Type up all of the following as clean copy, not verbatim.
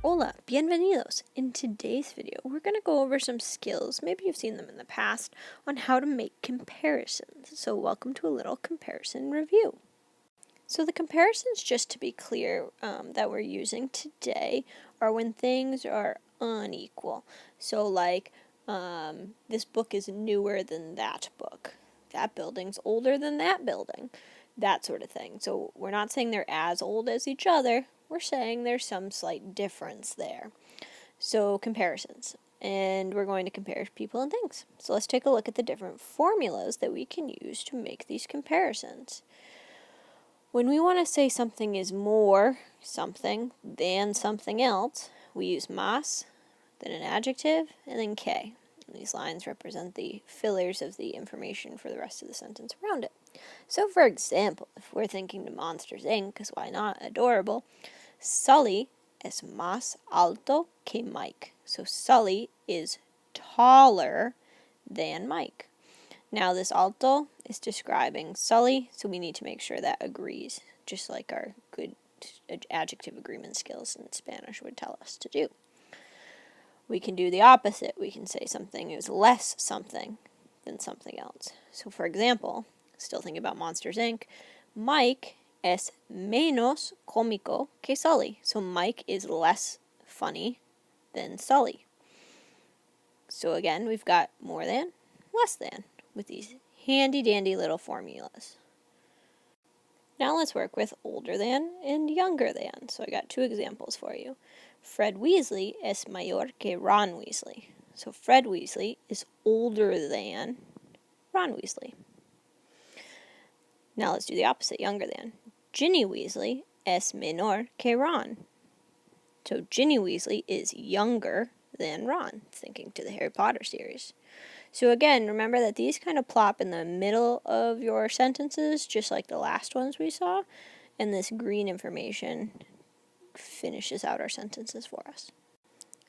Hola, bienvenidos! In today's video, we're going to go over some skills, maybe you've seen them in the past, on how to make comparisons. So welcome to a little comparison review. So the comparisons, just to be clear, that we're using today are when things are unequal. So like, this book is newer than that book. That building's older than that building. That sort of thing. So we're not saying they're as old as each other. We're saying there's some slight difference there. So comparisons. And we're going to compare people and things. So let's take a look at the different formulas that we can use to make these comparisons. When we want to say something is more something than something else, we use más, then an adjective, and then que. And these lines represent the fillers of the information for the rest of the sentence around it. So for example, if we're thinking to Monsters, Inc., because why not, adorable, Sully es más alto que Mike. So Sully is taller than Mike. Now this alto is describing Sully, so we need to make sure that agrees, just like our good adjective agreement skills in Spanish would tell us to do. We can do the opposite. We can say something is less something than something else. So for example, still thinking about Monsters, Inc., Mike es menos cómico que Sully. So Mike is less funny than Sully. So again, we've got more than, less than, with these handy-dandy little formulas. Now let's work with older than and younger than. So I got two examples for you. Fred Weasley es mayor que Ron Weasley. So Fred Weasley is older than Ron Weasley. Now let's do the opposite, younger than. Ginny Weasley es menor que Ron. So Ginny Weasley is younger than Ron, thinking to the Harry Potter series. So again, remember that these kind of plop in the middle of your sentences, just like the last ones we saw, and this green information finishes out our sentences for us.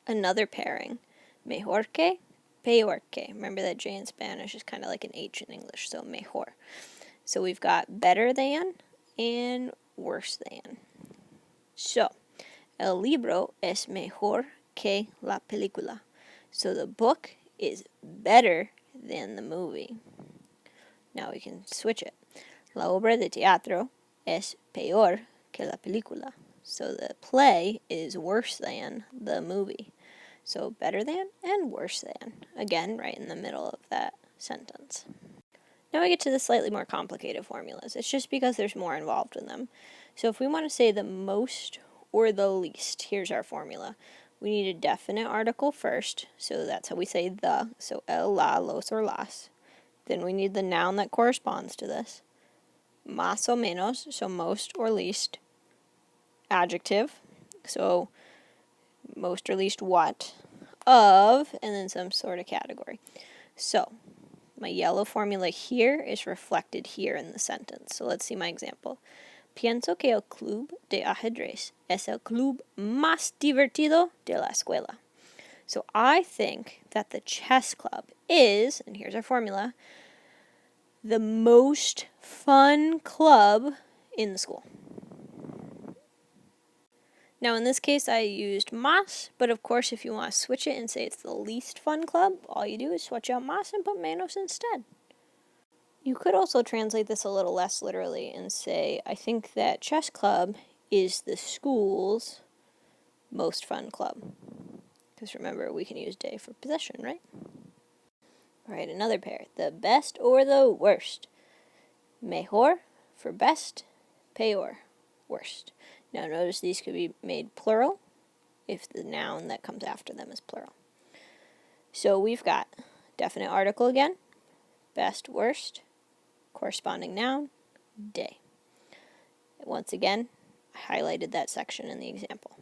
Another pairing, mejor que, peor que. Remember that J in Spanish is kind of like an H in English, so mejor. So we've got better than and worse than. So, el libro es mejor que la película. So the book is better than the movie. Now we can switch it. La obra de teatro es peor que la película. So the play is worse than the movie. So better than and worse than. Again, right in the middle of that sentence. Now we get to the slightly more complicated formulas. It's just because there's more involved in them. So if we want to say the most or the least, here's our formula. We need a definite article first, so that's how we say the. So el, la, los, or las. Then we need the noun that corresponds to this. Más o menos, so most or least. Adjective, so most or least what. Of, and then some sort of category. So my yellow formula here is reflected here in the sentence. So let's see my example. Pienso que el club de ajedrez es el club más divertido de la escuela. So I think that the chess club is, and here's our formula, the most fun club in the school. Now in this case I used más, but of course if you want to switch it and say it's the least fun club, all you do is switch out más and put menos instead. You could also translate this a little less literally and say, I think that chess club is the school's most fun club. Because remember, we can use de for possession, right? Alright, another pair. The best or the worst. Mejor for best, peor, worst. Now notice these could be made plural if the noun that comes after them is plural. So we've got definite article again, best, worst, corresponding noun, de. Once again, I highlighted that section in the example.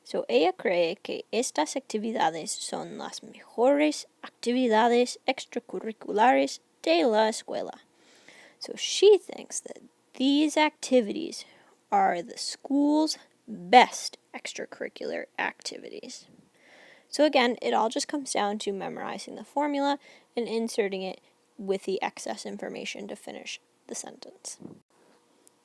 So ella cree que estas actividades son las mejores actividades extracurriculares de la escuela. So she thinks that these activities are the school's best extracurricular activities. So again, it all just comes down to memorizing the formula and inserting it with the excess information to finish the sentence.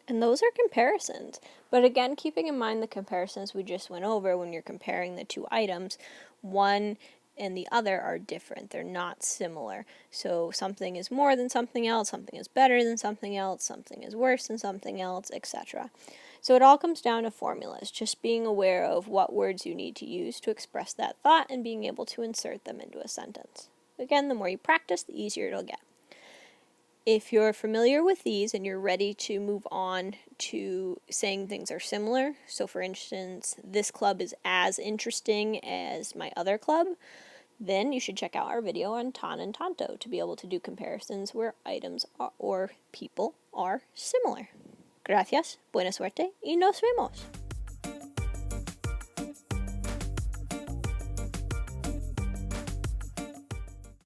And those are comparisons. But again, keeping in mind the comparisons we just went over, when you're comparing the two items, one and the other are different. They're not similar. So something is more than something else, something is better than something else, something is worse than something else, etc. So it all comes down to formulas, just being aware of what words you need to use to express that thought and being able to insert them into a sentence. Again, the more you practice, the easier it'll get. If you're familiar with these and you're ready to move on to saying things are similar, so for instance, this club is as interesting as my other club, then you should check out our video on tan and tanto to be able to do comparisons where items or people are similar. Gracias, buena suerte, y nos vemos.